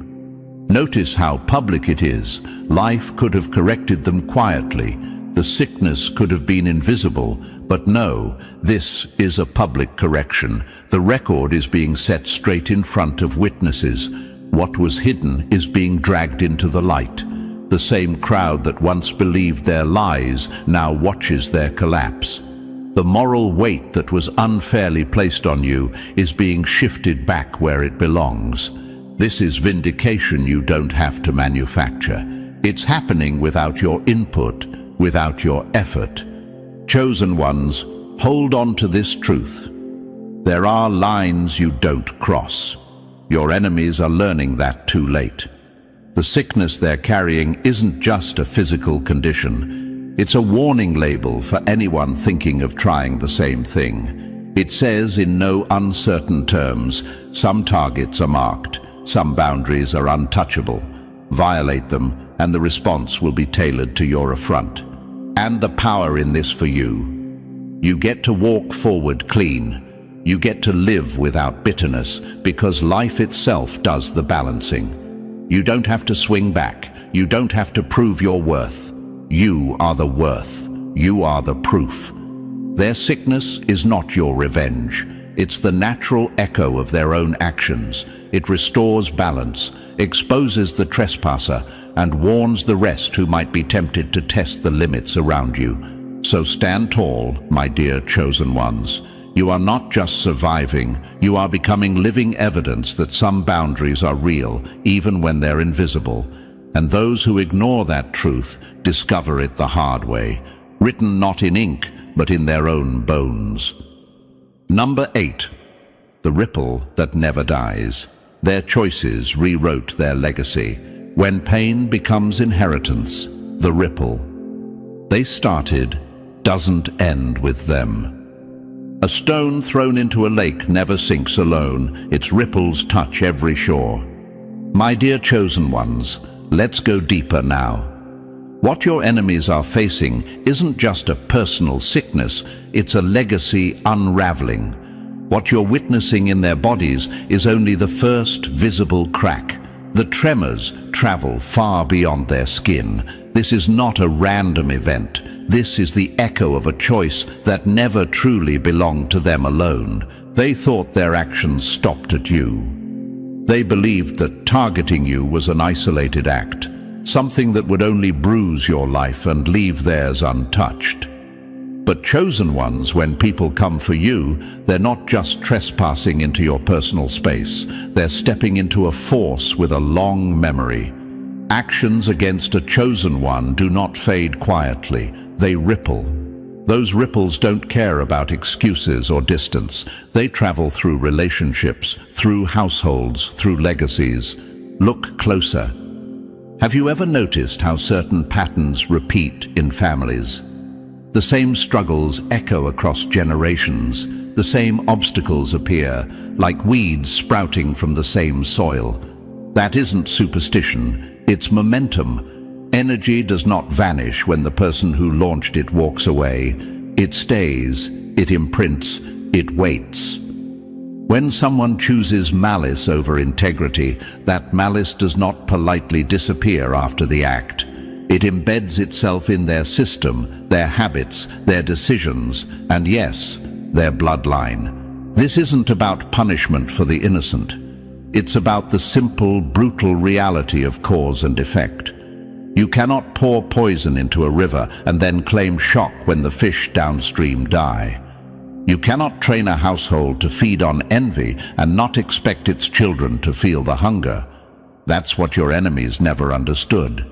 Notice how public it is. Life could have corrected them quietly. The sickness could have been invisible, but no, this is a public correction. The record is being set straight in front of witnesses. What was hidden is being dragged into the light. The same crowd that once believed their lies now watches their collapse. The moral weight that was unfairly placed on you is being shifted back where it belongs. This is vindication you don't have to manufacture. It's happening without your input, without your effort. Chosen ones, hold on to this truth. There are lines you don't cross. Your enemies are learning that too late. The sickness they're carrying isn't just a physical condition. It's a warning label for anyone thinking of trying the same thing. It says in no uncertain terms, some targets are marked, some boundaries are untouchable. Violate them, and the response will be tailored to your affront. And the power in this for you. You get to walk forward clean. You get to live without bitterness, because life itself does the balancing. You don't have to swing back. You don't have to prove your worth. You are the worth. You are the proof. Their sickness is not your revenge. It's the natural echo of their own actions. It restores balance, exposes the trespasser, and warns the rest who might be tempted to test the limits around you. So stand tall, my dear chosen ones. You are not just surviving, you are becoming living evidence that some boundaries are real, even when they're invisible. And those who ignore that truth discover it the hard way, written not in ink, but in their own bones. Number 8. The ripple that never dies. Their choices rewrote their legacy. When pain becomes inheritance, the ripple they started doesn't end with them. A stone thrown into a lake never sinks alone. Its ripples touch every shore. My dear chosen ones, let's go deeper now. What your enemies are facing isn't just a personal sickness, it's a legacy unraveling. What you're witnessing in their bodies is only the first visible crack. The tremors travel far beyond their skin. This is not a random event. This is the echo of a choice that never truly belonged to them alone. They thought their actions stopped at you. They believed that targeting you was an isolated act, something that would only bruise your life and leave theirs untouched. But chosen ones, when people come for you, they're not just trespassing into your personal space. They're stepping into a force with a long memory. Actions against a chosen one do not fade quietly. They ripple. Those ripples don't care about excuses or distance. They travel through relationships, through households, through legacies. Look closer. Have you ever noticed how certain patterns repeat in families? The same struggles echo across generations. The same obstacles appear, like weeds sprouting from the same soil. That isn't superstition, it's momentum. Energy does not vanish when the person who launched it walks away. It stays, it imprints, it waits. When someone chooses malice over integrity, that malice does not politely disappear after the act. It embeds itself in their system, their habits, their decisions, and yes, their bloodline. This isn't about punishment for the innocent. It's about the simple, brutal reality of cause and effect. You cannot pour poison into a river and then claim shock when the fish downstream die. You cannot train a household to feed on envy and not expect its children to feel the hunger. That's what your enemies never understood.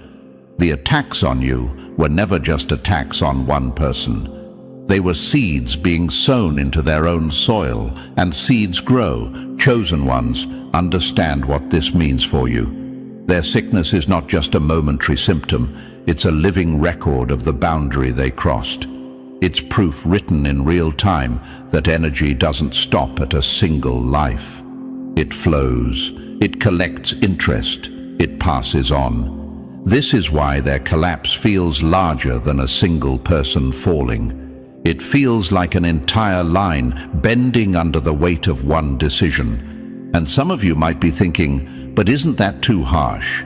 The attacks on you were never just attacks on one person. They were seeds being sown into their own soil, and seeds grow, Chosen ones understand what this means for you. Their sickness is not just a momentary symptom, it's a living record of the boundary they crossed. It's proof written in real time that energy doesn't stop at a single life. It flows, it collects interest, it passes on. This is why their collapse feels larger than a single person falling. It feels like an entire line bending under the weight of one decision. And some of you might be thinking, but isn't that too harsh?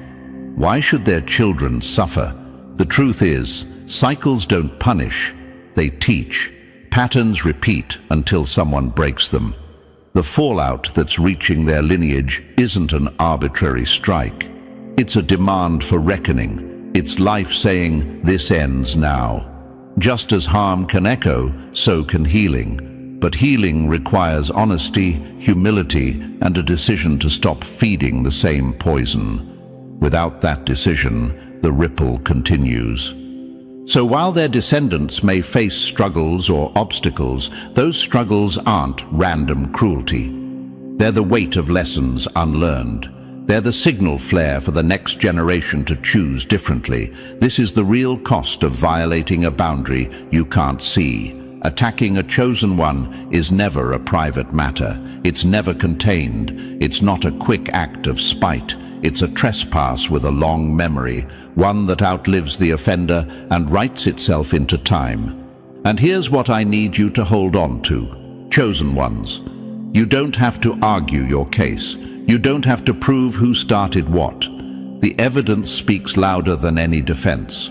Why should their children suffer? The truth is, cycles don't punish, they teach. Patterns repeat until someone breaks them. The fallout that's reaching their lineage isn't an arbitrary strike. It's a demand for reckoning. It's life saying, this ends now. Just as harm can echo, so can healing. But healing requires honesty, humility, and a decision to stop feeding the same poison. Without that decision, the ripple continues. So while their descendants may face struggles or obstacles, those struggles aren't random cruelty. They're the weight of lessons unlearned. They're the signal flare for the next generation to choose differently. This is the real cost of violating a boundary you can't see. Attacking a chosen one is never a private matter. It's never contained. It's not a quick act of spite. It's a trespass with a long memory, one that outlives the offender and writes itself into time. And here's what I need you to hold on to. Chosen ones. You don't have to argue your case. You don't have to prove who started what. The evidence speaks louder than any defense.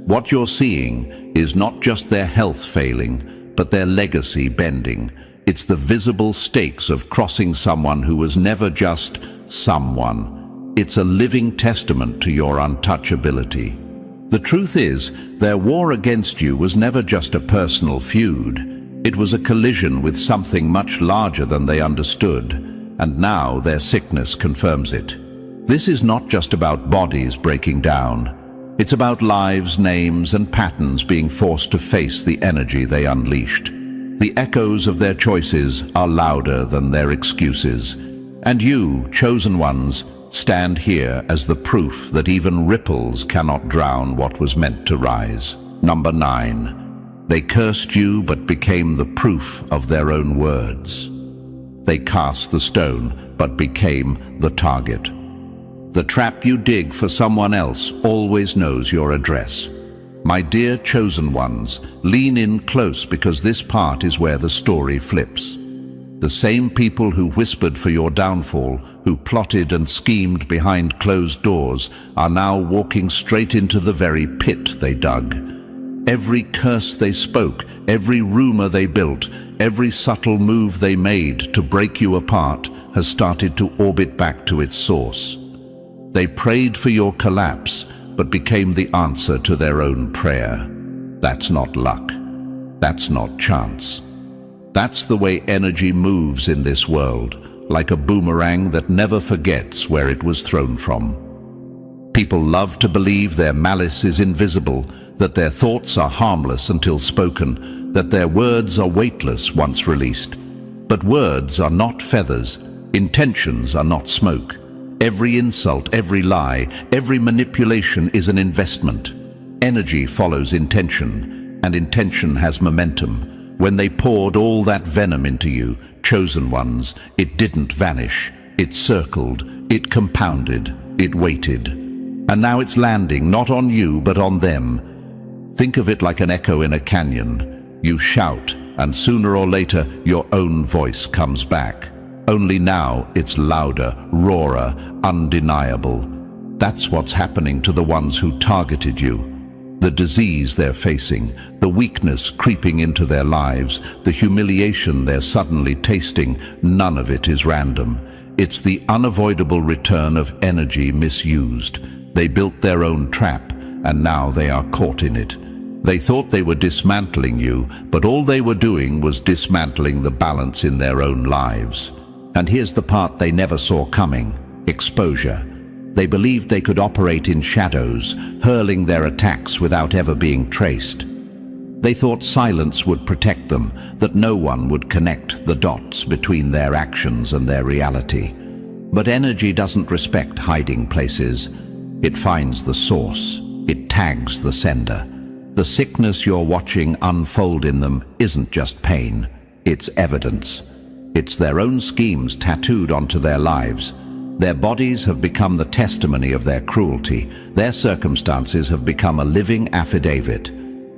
What you're seeing is not just their health failing, but their legacy bending. It's the visible stakes of crossing someone who was never just someone. It's a living testament to your untouchability. The truth is, their war against you was never just a personal feud. It was a collision with something much larger than they understood, and now their sickness confirms it. This is not just about bodies breaking down. It's about lives, names, and patterns being forced to face the energy they unleashed. The echoes of their choices are louder than their excuses. And you, chosen ones, stand here as the proof that even ripples cannot drown what was meant to rise. Number 9. They cursed you but became the proof of their own words. They cast the stone but became the target. The trap you dig for someone else always knows your address. My dear chosen ones, lean in close because this part is where the story flips. The same people who whispered for your downfall, who plotted and schemed behind closed doors, are now walking straight into the very pit they dug. Every curse they spoke, every rumor they built, every subtle move they made to break you apart has started to orbit back to its source. They prayed for your collapse, but became the answer to their own prayer. That's not luck. That's not chance. That's the way energy moves in this world, like a boomerang that never forgets where it was thrown from. People love to believe their malice is invisible, that their thoughts are harmless until spoken, that their words are weightless once released. But words are not feathers, intentions are not smoke. Every insult, every lie, every manipulation is an investment. Energy follows intention, and intention has momentum. When they poured all that venom into you, chosen ones, it didn't vanish. It circled, it compounded, it waited. And now it's landing, not on you, but on them. Think of it like an echo in a canyon. You shout, and sooner or later, your own voice comes back. Only now, it's louder, rawer, undeniable. That's what's happening to the ones who targeted you. The disease they're facing, the weakness creeping into their lives, the humiliation they're suddenly tasting, none of it is random. It's the unavoidable return of energy misused. They built their own trap, and now they are caught in it. They thought they were dismantling you, but all they were doing was dismantling the balance in their own lives. And here's the part they never saw coming: exposure. They believed they could operate in shadows, hurling their attacks without ever being traced. They thought silence would protect them, that no one would connect the dots between their actions and their reality. But energy doesn't respect hiding places. It finds the source. It tags the sender. The sickness you're watching unfold in them isn't just pain, it's evidence. It's their own schemes tattooed onto their lives. Their bodies have become the testimony of their cruelty. Their circumstances have become a living affidavit.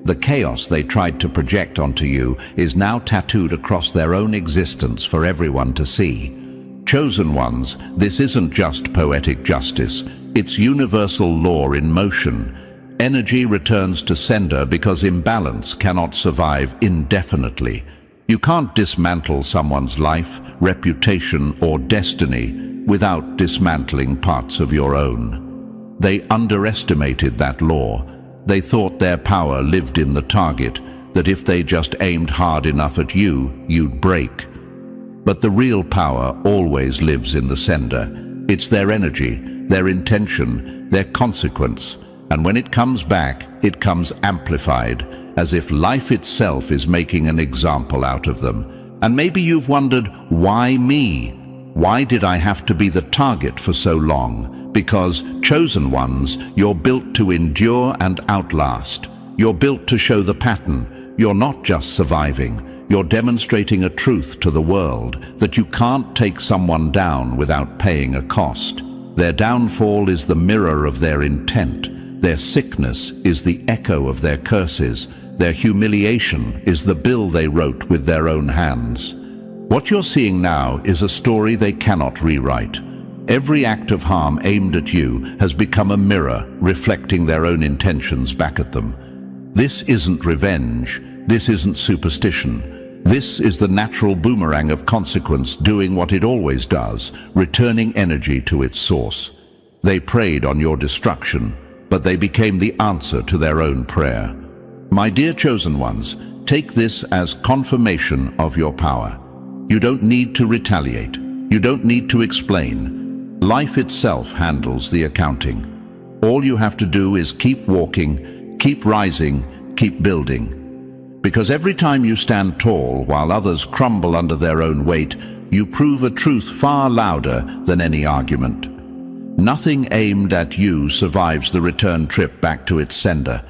The chaos they tried to project onto you is now tattooed across their own existence for everyone to see. Chosen ones, this isn't just poetic justice, it's universal law in motion. Energy returns to sender because imbalance cannot survive indefinitely. You can't dismantle someone's life, reputation, or destiny without dismantling parts of your own. They underestimated that law. They thought their power lived in the target, that if they just aimed hard enough at you, you'd break. But the real power always lives in the sender. It's their energy, their intention, their consequence. And when it comes back, it comes amplified, as if life itself is making an example out of them. And maybe you've wondered, why me? Why did I have to be the target for so long? Because, chosen ones, you're built to endure and outlast. You're built to show the pattern. You're not just surviving. You're demonstrating a truth to the world, that you can't take someone down without paying a cost. Their downfall is the mirror of their intent. Their sickness is the echo of their curses. Their humiliation is the bill they wrote with their own hands. What you're seeing now is a story they cannot rewrite. Every act of harm aimed at you has become a mirror reflecting their own intentions back at them. This isn't revenge. This isn't superstition. This is the natural boomerang of consequence doing what it always does, returning energy to its source. They preyed on your destruction, but they became the answer to their own prayer. My dear chosen ones, take this as confirmation of your power. You don't need to retaliate. You don't need to explain. Life itself handles the accounting. All you have to do is keep walking, keep rising, keep building. Because every time you stand tall while others crumble under their own weight, you prove a truth far louder than any argument. Nothing aimed at you survives the return trip back to its sender.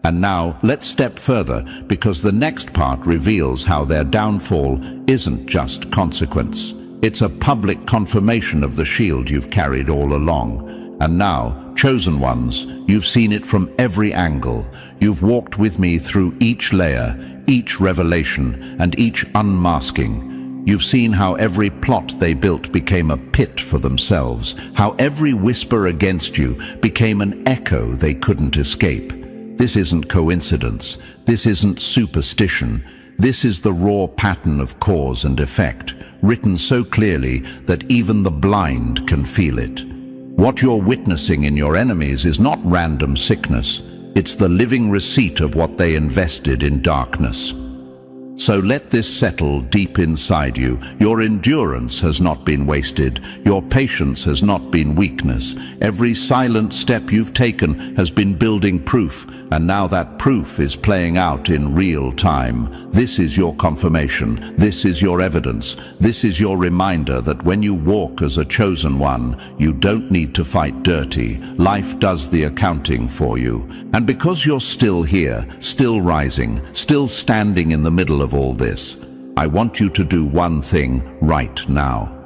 And now, let's step further, because the next part reveals how their downfall isn't just consequence. It's a public confirmation of the shield you've carried all along. And now, chosen ones, you've seen it from every angle. You've walked with me through each layer, each revelation, and each unmasking. You've seen how every plot they built became a pit for themselves, how every whisper against you became an echo they couldn't escape. This isn't coincidence. This isn't superstition. This is the raw pattern of cause and effect, written so clearly that even the blind can feel it. What you're witnessing in your enemies is not random sickness. It's the living receipt of what they invested in darkness. So let this settle deep inside you. Your endurance has not been wasted. Your patience has not been weakness. Every silent step you've taken has been building proof, and now that proof is playing out in real time. This is your confirmation. This is your evidence. This is your reminder that when you walk as a chosen one, you don't need to fight dirty. Life does the accounting for you. And because you're still here, still rising, still standing in the middle of all this, I want you to do one thing right now.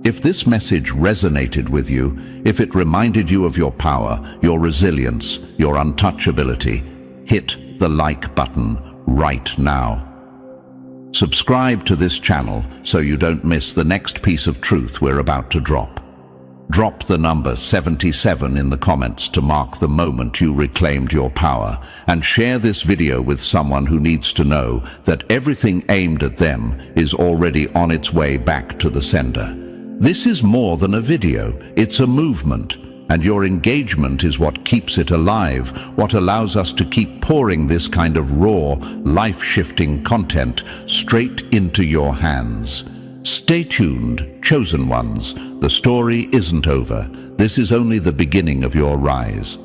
If this message resonated with you, if it reminded you of your power, your resilience, your untouchability, hit the like button right now. Subscribe to this channel so you don't miss the next piece of truth we're about to drop. Drop the number 77 in the comments to mark the moment you reclaimed your power, and share this video with someone who needs to know that everything aimed at them is already on its way back to the sender. This is more than a video, it's a movement, and your engagement is what keeps it alive, what allows us to keep pouring this kind of raw, life-shifting content straight into your hands. Stay tuned, chosen ones. The story isn't over. This is only the beginning of your rise.